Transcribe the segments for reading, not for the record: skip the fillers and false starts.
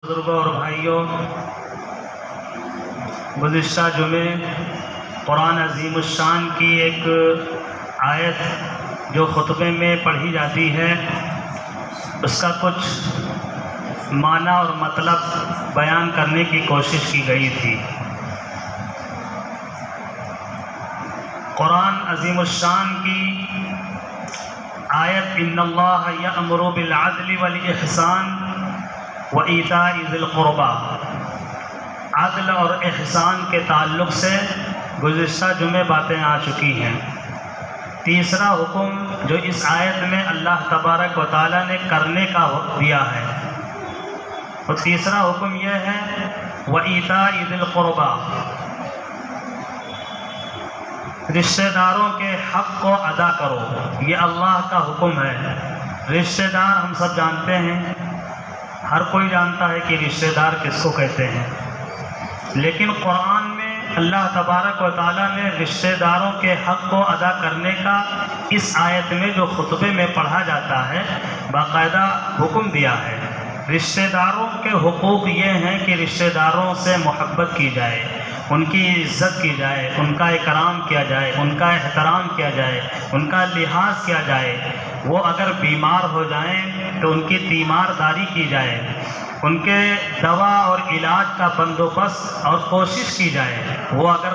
بزرگوں اور بھائیوں، گزشتہ جمعے قرآن عظیم الشان کی ایک آیت جو خطبے میں پڑھی جاتی ہے اس کا کچھ معنی اور مطلب بیان کرنے کی کوشش کی گئی تھی۔ قرآن عظیم الشان کی آیت ان اللہ یأمر بالعدل والاحسان وایتاء ذی القربی، عدل اور احسان کے تعلق سے گزشتہ جمعے باتیں آ چکی ہیں۔ تیسرا حکم جو اس آیت میں اللہ تبارک و تعالیٰ نے کرنے کا دیا ہے، اور تیسرا حکم یہ ہے وایتاء ذی القربی، رشتہ داروں کے حق کو ادا کرو، یہ اللہ کا حکم ہے۔ رشتہ دار ہم سب جانتے ہیں، ہر کوئی جانتا ہے کہ رشتہ دار کس کو کہتے ہیں، لیکن قرآن میں اللہ تبارک و تعالیٰ نے رشتہ داروں کے حق کو ادا کرنے کا اس آیت میں جو خطبے میں پڑھا جاتا ہے باقاعدہ حکم دیا ہے۔ رشتہ داروں کے حقوق یہ ہیں کہ رشتہ داروں سے محبت کی جائے، ان کی عزت کی جائے، ان کا اکرام کیا جائے، ان کا احترام کیا جائے، ان کا لحاظ کیا جائے۔ وہ اگر بیمار ہو جائیں تو ان کی تیمارداری کی جائے، ان کے دوا اور علاج کا بندوبست اور کوشش کی جائے۔ وہ اگر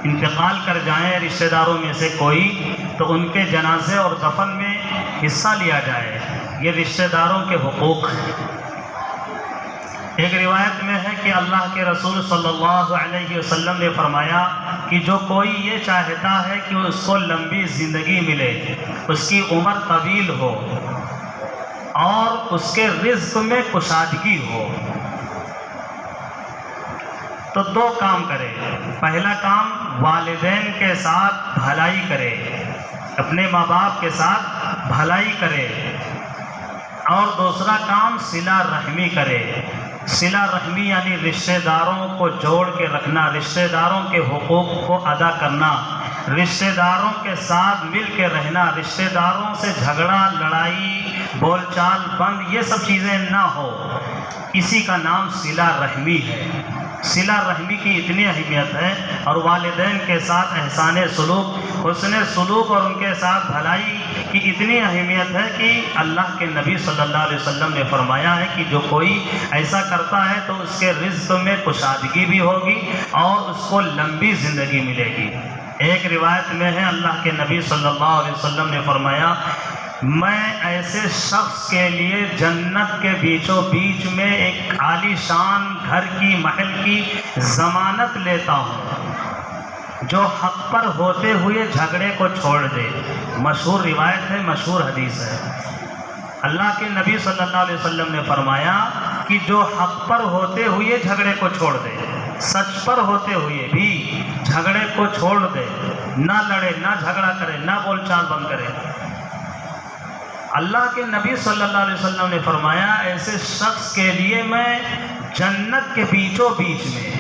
انتقال کر جائیں رشتہ داروں میں سے کوئی تو ان کے جنازے اور دفن میں حصہ لیا جائے۔ یہ رشتہ داروں کے حقوق ہیں۔ ایک روایت میں ہے کہ اللہ کے رسول صلی اللہ علیہ وسلم نے فرمایا کہ جو کوئی یہ چاہتا ہے کہ اس کو لمبی زندگی ملے، اس کی عمر طویل ہو اور اس کے رزق میں کشادگی ہو، تو دو کام کرے۔ پہلا کام والدین کے ساتھ بھلائی کرے، اپنے ماں باپ کے ساتھ بھلائی کرے، اور دوسرا کام صلہ رحمی کرے۔ صلہ رحمی یعنی رشتہ داروں کو جوڑ کے رکھنا، رشتہ داروں کے حقوق کو ادا کرنا، رشتہ داروں کے ساتھ مل کے رہنا، رشتہ داروں سے جھگڑا، لڑائی، بول چال بند، یہ سب چیزیں نہ ہو، اسی کا نام صلہ رحمی ہے۔ صلہ رحمی کی اتنی اہمیت ہے، اور والدین کے ساتھ احسان سلوک، حسن سلوک اور ان کے ساتھ بھلائی کی اتنی اہمیت ہے کہ اللہ کے نبی صلی اللہ علیہ وسلم نے فرمایا ہے کہ جو کوئی ایسا کرتا ہے تو اس کے رزق میں کشادگی بھی ہوگی اور اس کو لمبی زندگی ملے گی۔ ایک روایت میں ہے اللہ کے نبی صلی اللہ علیہ وسلم نے فرمایا میں ایسے شخص کے لیے جنت کے بیچوں بیچ میں ایک عالی شان گھر کی محل کی ضمانت لیتا ہوں جو حق پر ہوتے ہوئے جھگڑے کو چھوڑ دے۔ مشہور روایت ہے، مشہور حدیث ہے۔ اللہ کے نبی صلی اللہ علیہ وسلم نے فرمایا کہ جو حق پر ہوتے ہوئے جھگڑے کو چھوڑ دے، سچ پر ہوتے ہوئے بھی جھگڑے کو چھوڑ دے، نہ لڑے، نہ جھگڑا کرے، نہ بول چال بند کرے، اللہ کے نبی صلی اللہ علیہ وسلم نے فرمایا ایسے شخص کے لیے میں جنت کے بیچوں بیچ میں،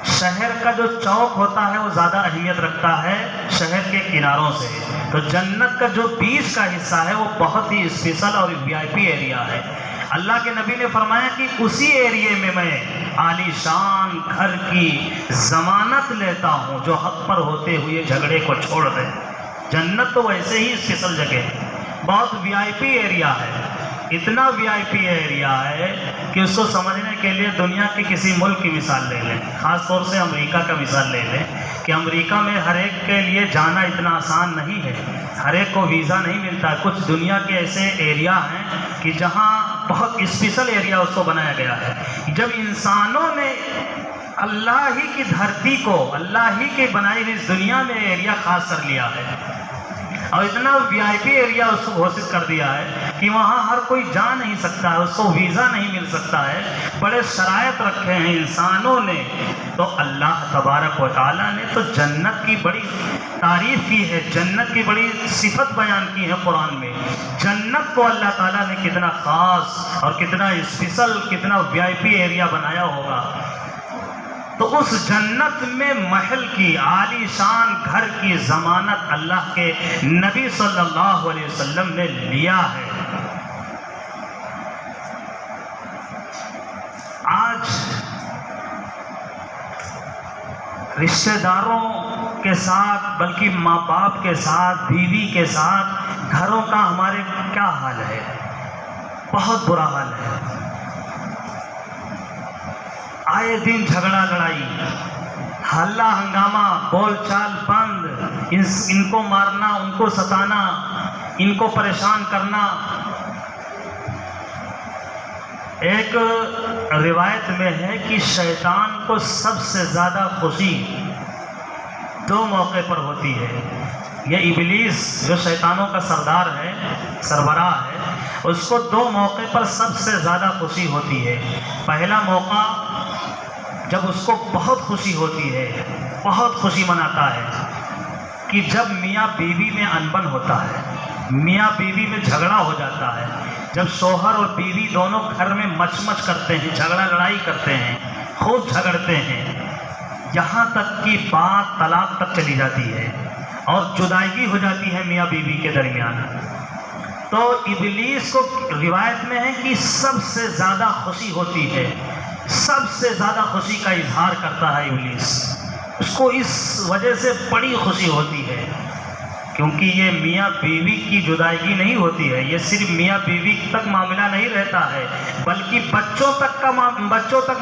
شہر کا جو چوک ہوتا ہے وہ زیادہ اہمیت رکھتا ہے شہر کے کناروں سے، تو جنت کا جو بیچ کا حصہ ہے وہ بہت ہی اسپیشل اور وی آئی پی ایریا ہے۔ اللہ کے نبی نے فرمایا کہ اسی ایریے میں میں عالی شان گھر کی ضمانت لیتا ہوں جو حق پر ہوتے ہوئے جھگڑے کو چھوڑ دے۔ جنت تو ویسے ہی اسپیشل جگہ ہے، بہت وی آئی پی ایریا ہے، اتنا وی آئی پی ایریا ہے کہ اس کو سمجھنے کے لیے دنیا کے کسی ملک کی مثال لے لیں، خاص طور سے امریکہ کا مثال لے لیں کہ امریکہ میں ہر ایک کے لیے جانا اتنا آسان نہیں ہے، ہر ایک کو ویزا نہیں ملتا۔ کچھ دنیا کے ایسے ایریا ہیں کہ جہاں بہت اسپیشل ایریا اس کو بنایا گیا ہے۔ جب انسانوں نے اللہ ہی کی دھرتی کو، اللہ ہی کے بنائی ہوئی اس دنیا میں ایریا خاص کر لیا ہے اور اتنا وی آئی پی ایریا اس کو گھوشت کر دیا ہے کہ وہاں ہر کوئی جا نہیں سکتا ہے، اس کو ویزا نہیں مل سکتا ہے، بڑے شرائط رکھے ہیں انسانوں نے، تو اللہ تبارک و تعالیٰ نے تو جنت کی بڑی تعریف کی ہے، جنت کی بڑی صفت بیان کی ہے قرآن میں۔ جنت کو اللہ تعالیٰ نے کتنا خاص اور کتنا اسپیشل، کتنا وی آئی پی ایریا بنایا ہوگا۔ تو اس جنت میں محل کی عالی شان گھر کی ضمانت اللہ کے نبی صلی اللہ علیہ وسلم نے لیا ہے۔ آج رشتہ داروں کے ساتھ، بلکہ ماں باپ کے ساتھ، بیوی کے ساتھ گھروں کا ہمارے کیا حال ہے؟ بہت برا حال ہے۔ آئے دن جھگڑا لڑائی، ہلہ ہنگامہ، بول چال بند، ان کو مارنا، ان کو ستانا، ان کو پریشان کرنا۔ ایک روایت میں ہے کہ شیطان کو سب سے زیادہ خوشی دو موقع پر ہوتی ہے۔ یہ ابلیس جو شیطانوں کا سردار ہے، سربراہ ہے، اس کو دو موقع پر سب سے زیادہ خوشی ہوتی ہے۔ پہلا موقع جب اس کو بہت خوشی ہوتی ہے، بہت خوشی مناتا ہے کہ جب میاں بیوی میں انبن ہوتا ہے، میاں بیوی میں جھگڑا ہو جاتا ہے، جب شوہر اور بیوی دونوں گھر میں مچ مچ کرتے ہیں، جھگڑا لڑائی کرتے ہیں، خوب جھگڑتے ہیں، یہاں تک کہ بات طلاق تک چلی جاتی ہے اور جدائیگی ہو جاتی ہے میاں بیوی کے درمیان، تو ابلیس کو روایت میں ہے کہ سب سے زیادہ خوشی ہوتی ہے، سب سے زیادہ خوشی کا اظہار کرتا ہے ابلیس۔ اس کو اس وجہ سے بڑی خوشی ہوتی ہے کیونکہ یہ میاں بیوی کی جدائیگی نہیں ہوتی ہے، یہ صرف میاں بیوی تک معاملہ نہیں رہتا ہے، بلکہ بچوں تک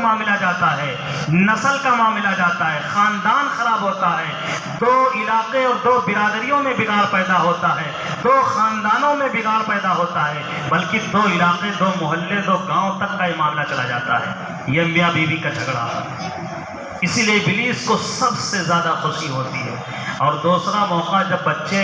معاملہ جاتا ہے، نسل کا معاملہ جاتا ہے، خاندان خراب ہوتا ہے، دو علاقے اور دو برادریوں میں بگاڑ پیدا ہوتا ہے، دو خاندانوں میں بگاڑ پیدا ہوتا ہے، بلکہ دو علاقے، دو محلے، دو گاؤں تک کا یہ معاملہ چلا جاتا ہے، یہ میاں بیوی کا جھگڑا۔ اسی لیے ابلیس کو سب سے زیادہ خوشی ہوتی ہے۔ اور دوسرا موقع جب بچے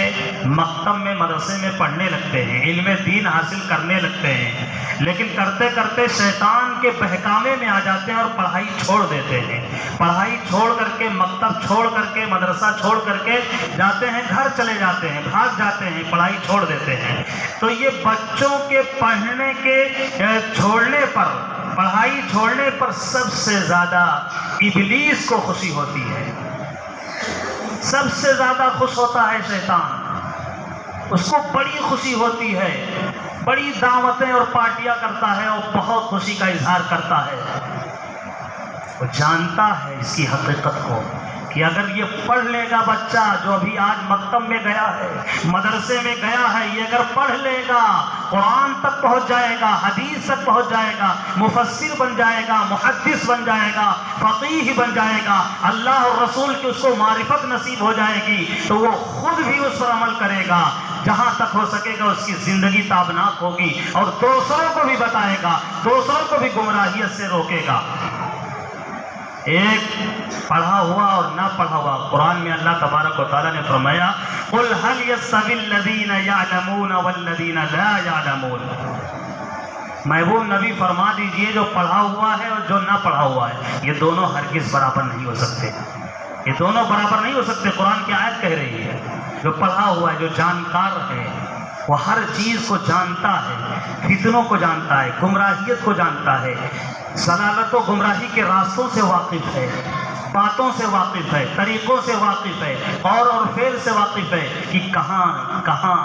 مکتب میں، مدرسے میں پڑھنے لگتے ہیں، علم دین حاصل کرنے لگتے ہیں، لیکن کرتے کرتے شیطان کے بہکامے میں آ جاتے ہیں اور پڑھائی چھوڑ دیتے ہیں، پڑھائی چھوڑ کر کے، مکتب چھوڑ کر کے، مدرسہ چھوڑ کر کے جاتے ہیں، گھر چلے جاتے ہیں، بھاگ جاتے ہیں، پڑھائی چھوڑ دیتے ہیں۔ تو یہ بچوں کے پڑھنے کے چھوڑنے پر، پڑھائی چھوڑنے پر سب سے زیادہ ابلیس کو خوشی ہوتی ہے، سب سے زیادہ خوش ہوتا ہے شیطان، اس کو بڑی خوشی ہوتی ہے، بڑی دعوتیں اور پارٹیاں کرتا ہے اور بہت خوشی کا اظہار کرتا ہے۔ وہ جانتا ہے اس کی حقیقت کو کہ اگر یہ پڑھ لے گا بچہ جو ابھی آج مکتب میں گیا ہے، مدرسے میں گیا ہے، یہ اگر پڑھ لے گا، قرآن تک پہنچ جائے گا، حدیث تک پہنچ جائے گا، مفسر بن جائے گا، محدث بن جائے گا، فقیہ بن جائے گا، اللہ اور رسول کی اس کو معرفت نصیب ہو جائے گی، تو وہ خود بھی اس پر عمل کرے گا، جہاں تک ہو سکے گا اس کی زندگی تابناک ہوگی، اور دوسروں کو بھی بتائے گا، دوسروں کو بھی گمراہیت سے روکے گا۔ ایک پڑھا ہوا اور نہ پڑھا ہوا، قرآن میں اللہ تبارک و تعالیٰ نے فرمایا قُلْ هَلْ يَسْتَوِي الَّذِينَ يَعْلَمُونَ وَالَّذِينَ لَا يَعْلَمُونَ۔ محبوب نبی فرما دیجئے جو پڑھا ہوا ہے اور جو نہ پڑھا ہوا ہے، یہ دونوں ہرگز برابر نہیں ہو سکتے، یہ دونوں برابر نہیں ہو سکتے۔ قرآن کی آیت کہہ رہی ہے جو پڑھا ہوا ہے، جو جانکار ہے، وہ ہر چیز کو جانتا ہے، فتنوں کو جانتا ہے، گمراہیت کو جانتا ہے، ضلالت و گمراہی کے راستوں سے واقف ہے، باتوں سے واقف ہے، طریقوں سے واقف ہے، اور فعل سے واقف ہے کہ کہاں کہاں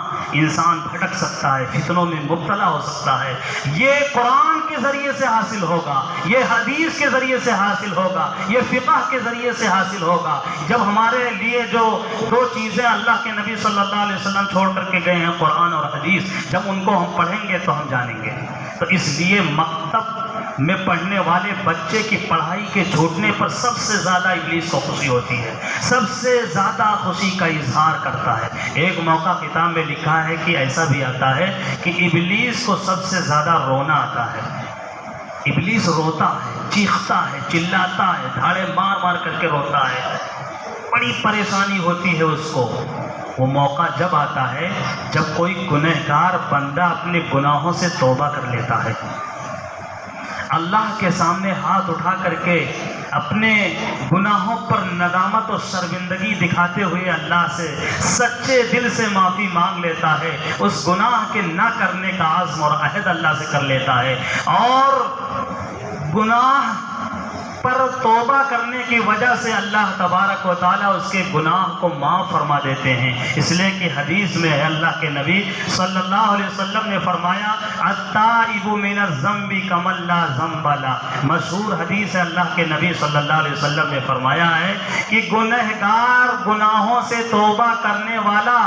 انسان بھٹک سکتا ہے، فتنوں میں مبتلا ہو سکتا ہے۔ یہ قرآن کے ذریعے سے حاصل ہوگا، یہ حدیث کے ذریعے سے حاصل ہوگا، یہ فقہ کے ذریعے سے حاصل ہوگا۔ جب ہمارے لیے جو دو چیزیں اللہ کے نبی صلی اللہ علیہ وسلم چھوڑ کر کے گئے ہیں، قرآن اور حدیث، جب ان کو ہم پڑھیں گے تو ہم جانیں گے۔ تو اس لیے مکتب میں پڑھنے والے بچے کی پڑھائی کے چھوٹنے پر سب سے زیادہ ابلیس کو خوشی ہوتی ہے، سب سے زیادہ خوشی کا اظہار کرتا ہے۔ ایک موقع کتاب میں لکھا ہے کہ ایسا بھی آتا ہے کہ ابلیس کو سب سے زیادہ رونا آتا ہے، ابلیس روتا ہے، چیختا ہے، چلاتا ہے، دھاڑے مار مار کر کے روتا ہے، بڑی پریشانی ہوتی ہے اس کو۔ وہ موقع جب آتا ہے جب کوئی گنہگار بندہ اپنے گناہوں سے توبہ کر لیتا ہے، اللہ کے سامنے ہاتھ اٹھا کر کے اپنے گناہوں پر ندامت اور شرمندگی دکھاتے ہوئے اللہ سے سچے دل سے معافی مانگ لیتا ہے، اس گناہ کے نہ کرنے کا عزم اور عہد اللہ سے کر لیتا ہے، اور گناہ پر توبہ کرنے کی وجہ سے اللہ تبارک و تعالیٰ اس کے گناہ کو معاف فرما دیتے ہیں۔ اس لیے کہ حدیث میں ہے، اللہ کے نبی صلی اللہ علیہ وسلم نے فرمایا التائب من الذنب کمن لا ذنب لہ۔ مشہور حدیث ہے، اللہ کے نبی صلی اللہ علیہ وسلم نے فرمایا ہے کہ گنہگار گناہوں سے توبہ کرنے والا،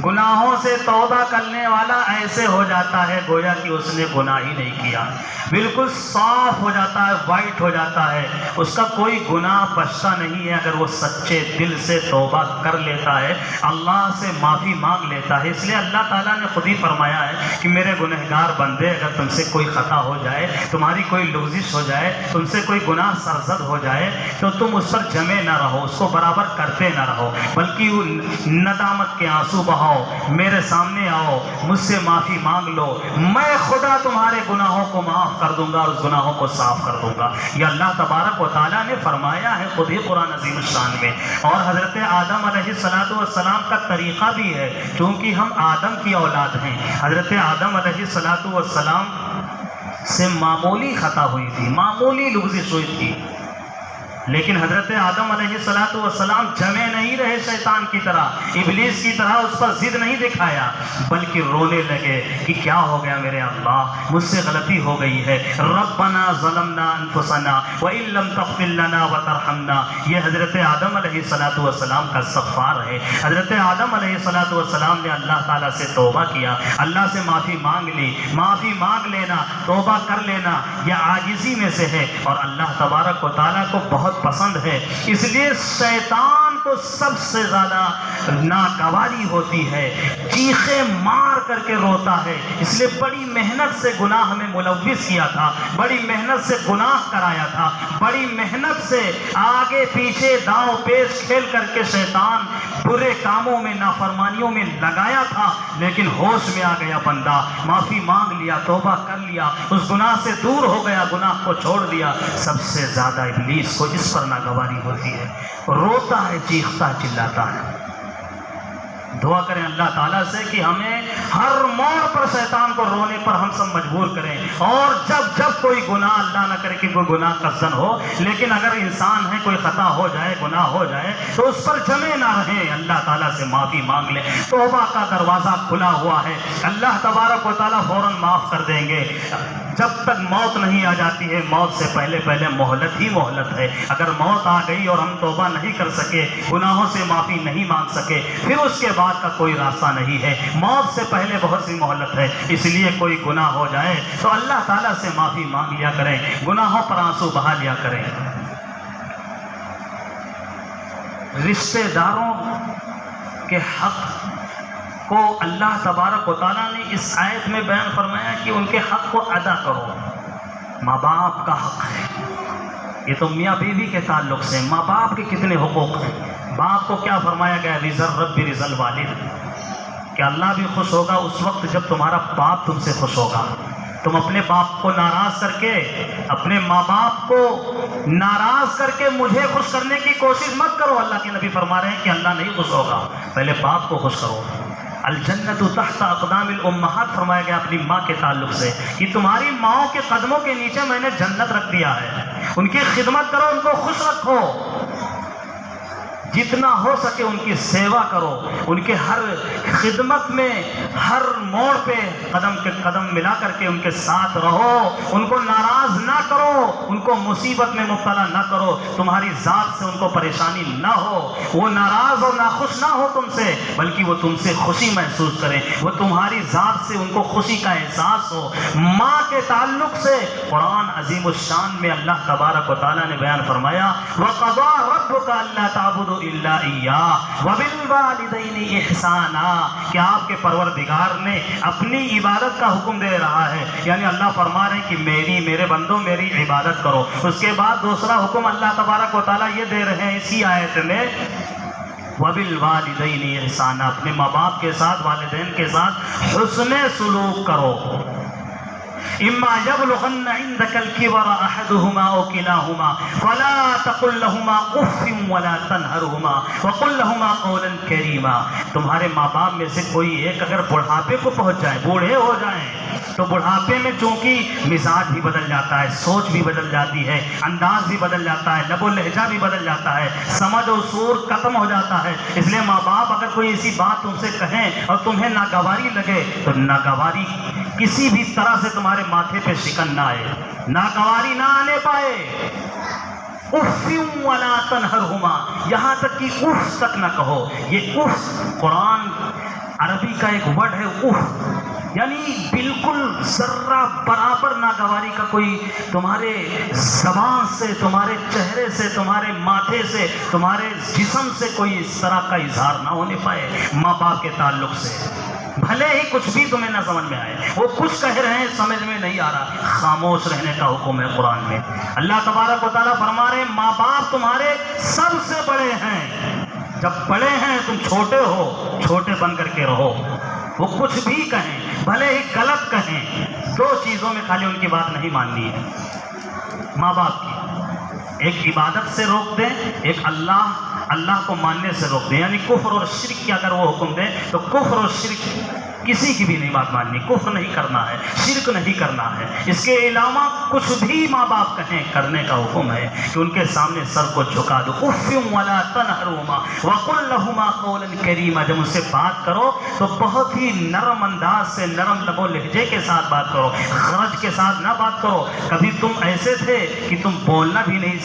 گناہوں سے توبہ کرنے والا ایسے ہو جاتا ہے گویا کہ اس نے گناہ ہی نہیں کیا، بالکل صاف ہو جاتا ہے، وائٹ ہو جاتا ہے، اس کا کوئی گناہ بچتا نہیں ہے اگر وہ سچے دل سے توبہ کر لیتا ہے، اللہ سے معافی مانگ لیتا ہے۔ اس لیے اللہ تعالیٰ نے خود ہی فرمایا ہے کہ میرے گنہگار بندے، اگر تم سے کوئی خطا ہو جائے، تمہاری کوئی لغزش ہو جائے، تم سے کوئی گناہ سرزد ہو جائے تو تم اس پر جمے نہ رہو، اس کو برابر کرتے نہ رہو، بلکہ ندامت کے آنسو بہاؤ، میرے سامنے آؤ، مجھ سے معافی مانگ لو، میں خدا تمہارے گناہوں کو معاف کر دوں گا اور اس گناہوں کو صاف کر دوں گا۔ یہ اللہ تبارک و تعالیٰ نے فرمایا ہے خود ہی قرآن عظیم الشان میں۔ اور حضرت آدم علیہ السلام کا طریقہ بھی ہے، چونکہ ہم آدم کی اولاد ہیں، حضرت آدم علیہ السلام سے معمولی خطا ہوئی تھی، معمولی لغزش ہوئی تھی، لیکن حضرت آدم علیہ السلام جمے نہیں رہے شیطان کی طرح، ابلیس کی طرح اس پر ضد نہیں دکھایا، بلکہ رونے لگے کہ کیا ہو گیا میرے اللہ، مجھ سے غلطی ہو گئی ہے، ربنا ظلمنا انفسنا وان لم تغفر لنا وترحمنا۔ یہ حضرت آدم علیہ السلام کا استغفار ہے۔ حضرت آدم علیہ السلام نے اللہ تعالیٰ سے توبہ کیا، اللہ سے معافی مانگ لی۔ معافی مانگ لینا، توبہ کر لینا، یہ عاجزی میں سے ہے اور اللہ تبارک و تعالیٰ کو بہت پسند ہے۔ اس لیے شیطان کو سب سے زیادہ ناگواری ہوتی ہے، چیخیں مار کر کے روتا ہے، اس لیے بڑی محنت سے گناہ میں ملوث کیا تھا، بڑی محنت سے گناہ کرایا تھا، بڑی محنت سے آگے پیچھے داؤ پیش کھیل کر کے شیطان برے کاموں میں، نافرمانیوں میں لگایا تھا، لیکن ہوش میں آ گیا بندہ، معافی مانگ لیا، توبہ کر لیا، اس گناہ سے دور ہو گیا، گناہ کو چھوڑ دیا۔ سب سے زیادہ ابلیس کو اس پر ناگواری ہوتی ہے، روتا ہے، چیختا چلاتا ہے۔ دعا کریں اللہ تعالیٰ سے کہ ہمیں ہر موڑ پر شیطان کو رونے پر ہم سب مجبور کریں، اور جب کوئی گناہ، اللہ نہ کرے کہ کوئی گناہ قصدن ہو، لیکن اگر انسان ہے، کوئی خطا ہو جائے، گناہ ہو جائے تو اس پر جمے نہ رہیں، اللہ تعالیٰ سے معافی مانگ لیں۔ توبہ کا دروازہ کھلا ہوا ہے، اللہ تبارک و تعالیٰ فوراً معاف کر دیں گے۔ جب تک موت نہیں آ جاتی ہے، موت سے پہلے مہلت ہی مہلت ہے۔ اگر موت آ گئی اور ہم توبہ نہیں کر سکے، گناہوں سے معافی نہیں مانگ سکے، پھر اس کے بعد کا کوئی راستہ نہیں ہے۔ موت سے پہلے بہت سی مہلت ہے، اس لیے کوئی گناہ ہو جائے تو اللہ تعالیٰ سے معافی مانگ لیا کریں، گناہوں پر آنسو بہا لیا کریں۔ رشتہ داروں کے حق کو اللہ تبارک و تعالیٰ نے اس آیت میں بیان فرمایا کہ ان کے حق کو ادا کرو۔ ماں باپ کا حق ہے، یہ تو میاں بیوی کے تعلق سے، ماں باپ کے کتنے حقوق ہیں۔ باپ کو کیا فرمایا گیا؟ رضا رب رضا الوالد، کہ اللہ بھی خوش ہوگا اس وقت جب تمہارا باپ تم سے خوش ہوگا۔ تم اپنے باپ کو ناراض کر کے، اپنے ماں باپ کو ناراض کر کے مجھے خوش کرنے کی کوشش مت کرو۔ اللہ کے نبی فرما رہے ہیں کہ اللہ نہیں خوش ہوگا، پہلے باپ کو خوش کرو۔ الجنت تحت اقدام الامہات فرمایا گیا اپنی ماں کے تعلق سے کہ تمہاری ماؤں کے قدموں کے نیچے میں نے جنت رکھ دیا ہے، ان کی خدمت کرو، ان کو خوش رکھو، جتنا ہو سکے ان کی سیوا کرو، ان کے ہر خدمت میں ہر موڑ پہ قدم کے قدم ملا کر کے ان کے ساتھ رہو، ان کو ناراض نہ کرو، ان کو مصیبت میں مبتلا نہ کرو، تمہاری ذات سے ان کو پریشانی نہ ہو، وہ ناراض اور ناخوش نہ ہو تم سے، بلکہ وہ تم سے خوشی محسوس کریں، وہ تمہاری ذات سے ان کو خوشی کا احساس ہو۔ ماں کے تعلق سے قرآن عظیم الشان میں اللہ تبارک و تعالیٰ نے بیان فرمایا وَقَضَىٰ رَبُّكَ أَلَّا تَعْبُدُوا إِلَّا إِيَّاهُ وَبِالْوَالِدَيْنِ إِحْسَانًا، کہ آپ کے پروردگار نے اپنی عبادت کا حکم دے رہا ہے، یعنی اللہ فرما رہے ہیں کہ میرے بندوں میری عبادت کرو۔ اس کے بعد دوسرا حکم اللہ تبارک و تعالیٰ یہ دے رہے ہیں اسی آیت میں وَبِالْوَالِدَيْنِ إِحْسَانًا، اپنے ماں باپ کے ساتھ، والدین کے ساتھ حسن سلوک کرو۔ اما یبلغن عندک الکبر احدہما او کلاہما فلا تقل لہما اف ولا تنہرہما وقل لہما قولا کریما. تمہارے ماں باپ میں سے کوئی ایک اگر بڑھاپے کو پہنچ جائے، بوڑھے ہو جائیں، تو بڑھاپے میں چونکہ مزاج بھی بدل جاتا ہے، سوچ بھی بدل جاتی ہے، انداز بھی بدل جاتا ہے، لب و لہجہ بھی بدل جاتا ہے، سمجھ و شعور ختم ہو جاتا ہے. اس لیے ماں باپ اگر کوئی ایسی بات تم سے کہیں اور تمہیں ناگواری لگے تو ناگواری کسی بھی طرح سے تمہارے ماتھے پہ شکن نہ آئے، ناگواری نہ آنے پائے. اف ولا تنہرہما، یہاں تک کہ اف تک نہ کہو. یہ اف قرآن عربی کا ایک ورڈ ہے، اف، یعنی بالکل ذرہ برابر ناگواری کا کوئی تمہارے زبان سے، تمہارے چہرے سے، تمہارے ماتھے سے، تمہارے جسم سے کوئی اس طرح کا اظہار نہ ہونے پائے ماں باپ کے تعلق سے. بھلے ہی کچھ بھی تمہیں نہ سمجھ میں آئے، وہ کچھ کہہ رہے ہیں سمجھ میں نہیں آ رہا، خاموش رہنے کا حکم ہے قرآن میں. اللہ تبارک و تعالیٰ فرما رہے ہیں ماں باپ تمہارے سب سے بڑے ہیں. جب بڑے ہیں تم چھوٹے ہو، چھوٹے بن کر کے رہو. وہ کچھ بھی کہیں، بھلے ہی غلط کہیں، دو چیزوں میں خالی ان کی بات نہیں ماننی ہے ماں باپ کی. ایک عبادت سے روک دیں، ایک اللہ کو ماننے سے روک دیں. یعنی کفر اور شرک کی اگر وہ حکم دیں تو کفر اور شرک کسی کی بھی نہیں بات ماننی. کفر نہیں کرنا ہے، شرک نہیں کرنا ہے. اس کے علاوہ کچھ بھی ماں باپ کہیں کرنے کا حکم ہے کہ ان کے سامنے سر کو جھکا دو. اف ولا تنہرہما وقل لہما قولا کریما. جب ان سے بات کرو تو بہت ہی نرم انداز سے، نرم لب و لہجے کے ساتھ بات کرو، خرج کے ساتھ نہ بات کرو. کبھی تم ایسے تھے کہ تم بولنا بھی نہیں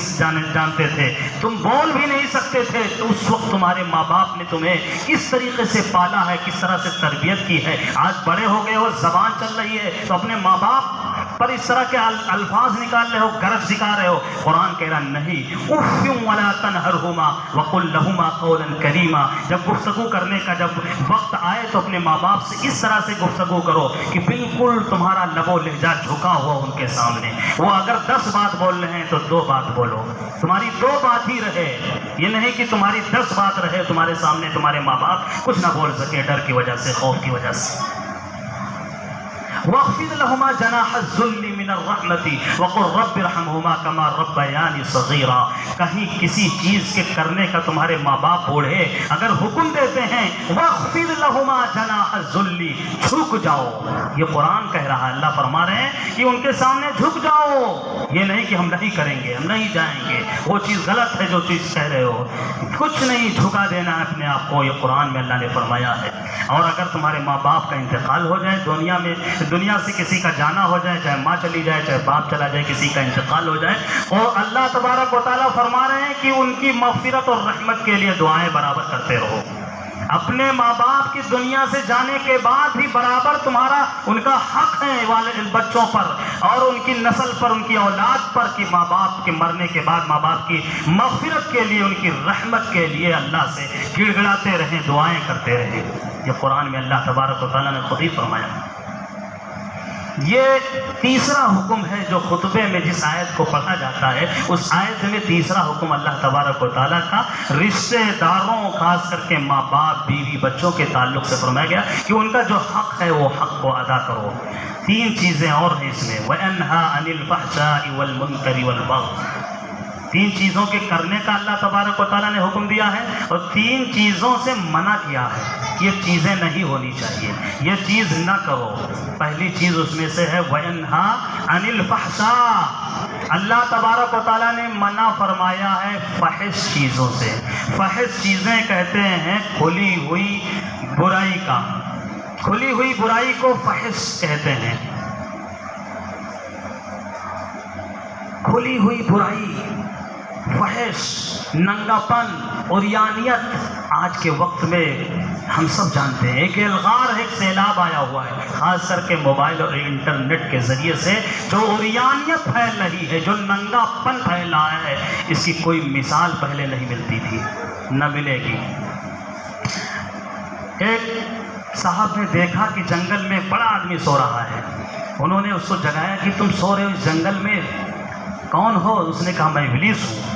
جانتے تھے، تم بول بھی نہیں سکتے تھے، تو اس وقت تمہارے ماں باپ نے تمہیں کس طریقے سے پالا ہے، کس طرح سے تربیت کی ہے. آج بڑے ہو گئے ہو، زبان چل رہی ہے تو اپنے ماں باپ پر اس طرح کے الفاظ نکال رہے ہو، گرج دکھا رہے ہو. قرآن کہہ رہا نہیں، اف ولا تنہرہما وقل لہما قولا کریما. جب گفتگو کرنے کا جب وقت آئے تو اپنے ماں باپ سے اس طرح سے گفتگو کرو کہ بالکل تمہارا لب و لہجہ جھکا ہوا ان کے سامنے. وہ اگر 10 بات بول رہے ہیں تو 2 بات بولو، تمہاری 2 بات ہی رہے. یہ نہیں کہ تمہاری 10 بات رہے تمہارے سامنے، تمہارے ماں باپ کچھ نہ بول سکے ڈر کی وجہ سے، خوف کی وجہ سے. وَاخْفِضْ لَهُمَا جَنَاحَ الذُّلِّ مِنَ الرَّحْمَةِ وَقُلْ رَبِّ ارْحَمْهُمَا كَمَا رَبَّيَانِي صَغِيرًا. کہیں کسی چیز کے کرنے کا تمہارے ماں باپ بوڑھے اگر حکم دیتے ہیں وَاخْفِضْ لَهُمَا جَنَاحَ الذُّلِّ، جھک جاؤ. یہ قرآن کہہ رہا ہے، اللہ فرما رہے ہیں کہ ان کے سامنے جھک جاؤ. یہ نہیں کہ ہم نہیں کریں گے، ہم نہیں جائیں گے، وہ چیز غلط ہے جو چیز کہہ رہے ہو. کچھ نہیں، جھکا دینا ہے اپنے آپ کو. یہ قرآن میں اللہ نے فرمایا ہے. اور اگر تمہارے ماں باپ کا انتقال ہو جائے، دنیا سے کسی کا جانا ہو جائے، چاہے ماں چلی جائے، چاہے باپ چلا جائے، کسی کا انتقال ہو جائے، اور اللہ تبارک و تعالیٰ فرما رہے ہیں کہ ان کی مغفرت اور رحمت کے لیے دعائیں برابر کرتے رہو. اپنے ماں باپ کی دنیا سے جانے کے بعد بھی برابر تمہارا ان کا حق ہے والد بچوں پر اور ان کی نسل پر، ان کی اولاد پر، کہ ماں باپ کے مرنے کے بعد ماں باپ کی مغفرت کے لیے، ان کی رحمت کے لیے اللہ سے گڑ گڑاتے رہیں، دعائیں کرتے رہیں. یہ قرآن میں اللہ تبارک و تعالیٰ نے خود ہی فرمایا. یہ تیسرا حکم ہے جو خطبے میں جس آیت کو پڑھا جاتا ہے، اس آیت میں تیسرا حکم اللہ تبارک و تعالیٰ کا رشتے داروں، خاص کر کے ماں باپ، بیوی، بچوں کے تعلق سے فرمایا گیا کہ ان کا جو حق ہے وہ حق کو ادا کرو. 3 چیزیں اور ہیں اس میں، وَيَنْهَا عَنِ الْفَحْشَاءِ وَالْمُنكَرِ وَالْبَغْيِ. 3 چیزوں کے کرنے کا اللہ تبارک و تعالیٰ نے حکم دیا ہے اور 3 چیزوں سے منع کیا ہے. یہ چیزیں نہیں ہونی چاہیے، یہ چیز نہ کرو. پہلی چیز اس میں سے ہے وَيَنْهَا عَنِ الْفَحْشَاءِ. اللہ تبارک و تعالیٰ نے منع فرمایا ہے فحش چیزوں سے. فحش چیزیں کہتے ہیں کھلی ہوئی برائی کا. کھلی ہوئی برائی کو فحش کہتے ہیں. کھلی ہوئی برائی، فحش، ننگا پن، عریانیت آج کے وقت میں ہم سب جانتے ہیں. ایک الغار، ایک سیلاب آیا ہوا ہے، خاص کر کے موبائل اور انٹرنیٹ کے ذریعے سے جو عریانیت پھیل رہی ہے، جو ننگا پن پھیل رہا ہے، اس کی کوئی مثال پہلے نہیں ملتی تھی، نہ ملے گی. ایک صاحب نے دیکھا کہ جنگل میں بڑا آدمی سو رہا ہے. انہوں نے اس کو جگایا کہ تم سو رہے ہو اس جنگل میں، کون ہو؟ اس نے کہا میں ابلیس ہوں.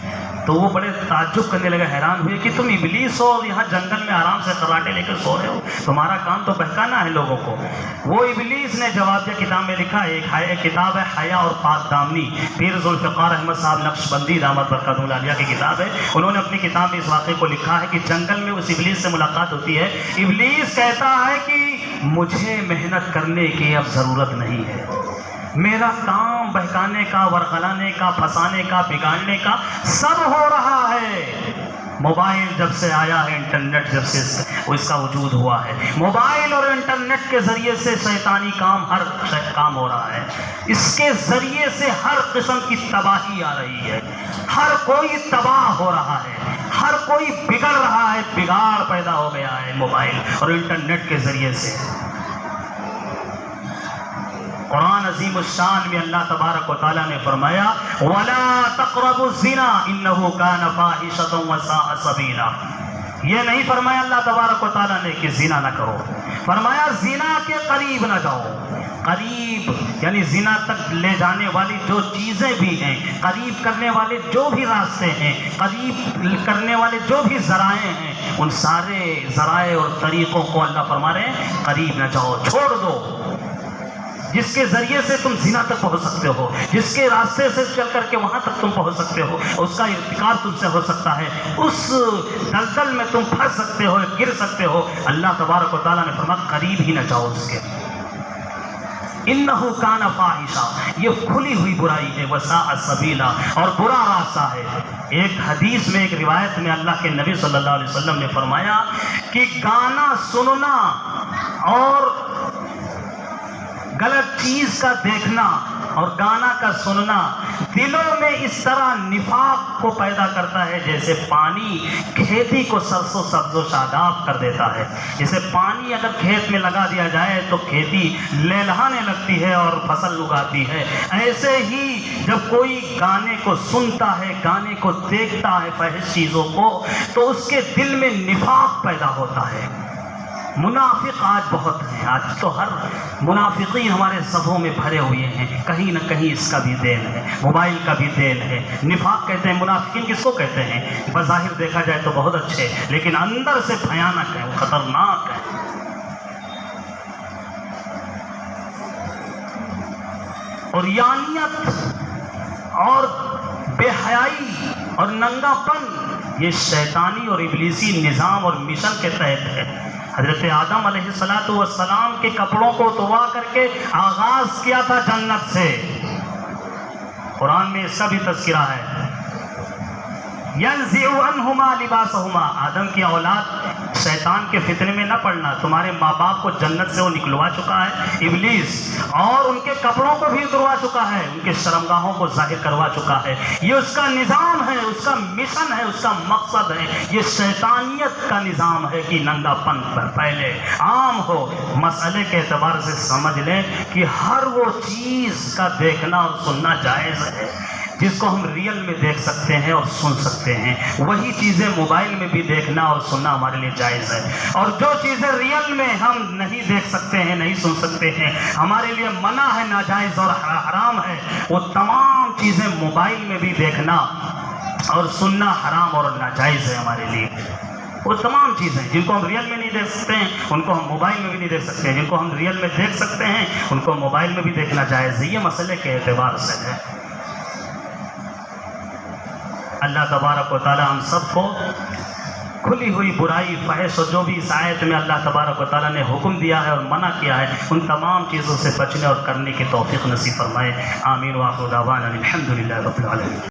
تو وہ بڑے تعجب کرنے لگے، حیران ہوئے کہ تم ابلیس ہو اور یہاں جنگل میں آرام سے خراٹے لے کر سو رہے ہو، تمہارا کام تو بہکانا ہے لوگوں کو۔ وہ ابلیس نے جواب دیا، کتاب میں لکھا ہے، ایک کتاب ہے حیا اور پاک دامنی، پیر ذوالفقار احمد صاحب نقشبندی دامت برکاتہ العالیہ کی کتاب ہے، انہوں نے اپنی کتاب میں اس واقعے کو لکھا ہے کہ جنگل میں اس ابلیس سے ملاقات ہوتی ہے۔ ابلیس کہتا ہے کہ مجھے محنت کرنے کی اب ضرورت نہیں ہے، میرا کام بہکانے کا، ورغلانے کا، پھنسانے کا، بگاڑنے کا سب ہو رہا ہے۔ موبائل جب سے آیا ہے، انٹرنیٹ جب سے اس کا وجود ہوا ہے، موبائل اور انٹرنیٹ کے ذریعے سے شیطانی کام، ہر کام ہو رہا ہے، اس کے ذریعے سے ہر قسم کی تباہی آ رہی ہے، ہر کوئی تباہ ہو رہا ہے، ہر کوئی بگڑ رہا ہے، بگاڑ پیدا ہو گیا ہے موبائل اور انٹرنیٹ کے ذریعے سے۔ قرآن عظیم الشان میں اللہ تبارک و تعالیٰ نے فرمایا وَلَا تَقْرَبُوا الزِّنَا إِنَّهُ كَانَ فَاحِشَةً وَسَاءَ سَبِيلًا۔ یہ نہیں فرمایا اللہ تبارک و تعالیٰ نے کہ زنا نہ کرو، فرمایا زنا کے قریب نہ جاؤ۔ قریب یعنی زنا تک لے جانے والی جو چیزیں بھی ہیں، قریب کرنے والے جو بھی راستے ہیں، قریب کرنے والے جو بھی ذرائع ہیں، ان سارے ذرائع اور طریقوں کو اللہ فرما رہے ہیں قریب نہ جاؤ، چھوڑ دو۔ جس کے ذریعے سے تم زنا تک پہنچ سکتے ہو، جس کے راستے سے چل کر کے وہاں تک تم پہنچ سکتے ہو، اس کا ارتکاب تم سے ہو سکتا ہے، اس دلدل میں تم پھنس سکتے ہو، گر سکتے ہو، اللہ تبارک و تعالیٰ نے فرمایا قریب ہی نہ جاؤ اس کے۔ انہو کان فاحشہ، یہ کھلی ہوئی برائی ہے، وساء سبیلا، اور برا راستہ ہے۔ ایک حدیث میں، ایک روایت میں اللہ کے نبی صلی اللہ علیہ وسلم نے فرمایا کہ گانا سننا اور غلط چیز کا دیکھنا اور گانا کا سننا دلوں میں اس طرح نفاق کو پیدا کرتا ہے جیسے پانی کھیتی کو سرسوں سبز و شاداب کر دیتا ہے۔ جیسے پانی اگر کھیت میں لگا دیا جائے تو کھیتی لہلہانے لگتی ہے اور فصل اگاتی ہے، ایسے ہی جب کوئی گانے کو سنتا ہے، گانے کو دیکھتا ہے، فحش چیزوں کو، تو اس کے دل میں نفاق پیدا ہوتا ہے۔ منافق آج بہت ہیں، آج تو ہر منافقین ہمارے صفوں میں بھرے ہوئے ہیں، کہیں نہ کہیں اس کا بھی دین ہے، موبائل کا بھی دین ہے۔ نفاق کہتے ہیں، منافقین کس کو کہتے ہیں؟ بظاہر دیکھا جائے تو بہت اچھے، لیکن اندر سے بھیانک ہے، وہ خطرناک ہے۔ اور یانیت اور بے حیائی اور ننگا پن یہ شیطانی اور ابلیسی نظام اور مشن کے تحت ہے۔ حضرت آدم علیہ السلام کے کپڑوں کو دھوا کر کے آغاز کیا تھا جنت سے، قرآن میں اس کا بھی تذکرہ ہے۔ يَنزِعُ عَنْهُمَا لِبَاسَهُمَا، آدم کی اولاد شیطان کے فتنے میں نہ پڑنا، تمہارے ماں باپ کو جنت سے وہ نکلوا چکا ہے ابلیس، اور ان کے کپڑوں کو بھی اتروا چکا ہے، ان کے شرمگاہوں کو ظاہر کروا چکا ہے۔ یہ اس کا نظام ہے، اس کا مشن ہے، اس کا مقصد ہے، یہ شیطانیت کا نظام ہے کہ ننگا پن پر پہلے عام ہو۔ مسئلے کے اعتبار سے سمجھ لیں کہ ہر وہ چیز کا دیکھنا اور سننا جائز ہے جس کو ہم ریئل میں دیکھ سکتے ہیں اور سن سکتے ہیں، وہی چیزیں موبائل میں بھی دیکھنا اور سننا ہمارے لیے جائز ہے۔ اور جو چیزیں ریئل میں ہم نہیں دیکھ سکتے ہیں، نہیں سن سکتے ہیں، ہمارے لیے منع ہے، ناجائز اور حرام ہے، وہ تمام چیزیں موبائل میں بھی دیکھنا اور سننا حرام اور ناجائز ہے ہمارے لیے۔ وہ تمام چیزیں جن کو ہم ریئل میں نہیں دیکھ سکتے ہیں، ان کو ہم موبائل میں بھی نہیں دیکھ سکتے ہیں، جن کو ہم ریئل میں دیکھ سکتے ہیں، ان کو موبائل میں بھی دیکھنا جائز ہے۔ یہ مسئلے کے اعتبار سے ہے۔ اللہ تبارک و تعالی ہم سب کو کھلی ہوئی برائی، فحش اور جو بھی اس آیت میں اللہ تبارک و تعالی نے حکم دیا ہے اور منع کیا ہے، ان تمام چیزوں سے بچنے اور کرنے کی توفیق نصیب فرمائے۔ آمین۔ وآخر دعوانا الحمد للہ رب العالمین۔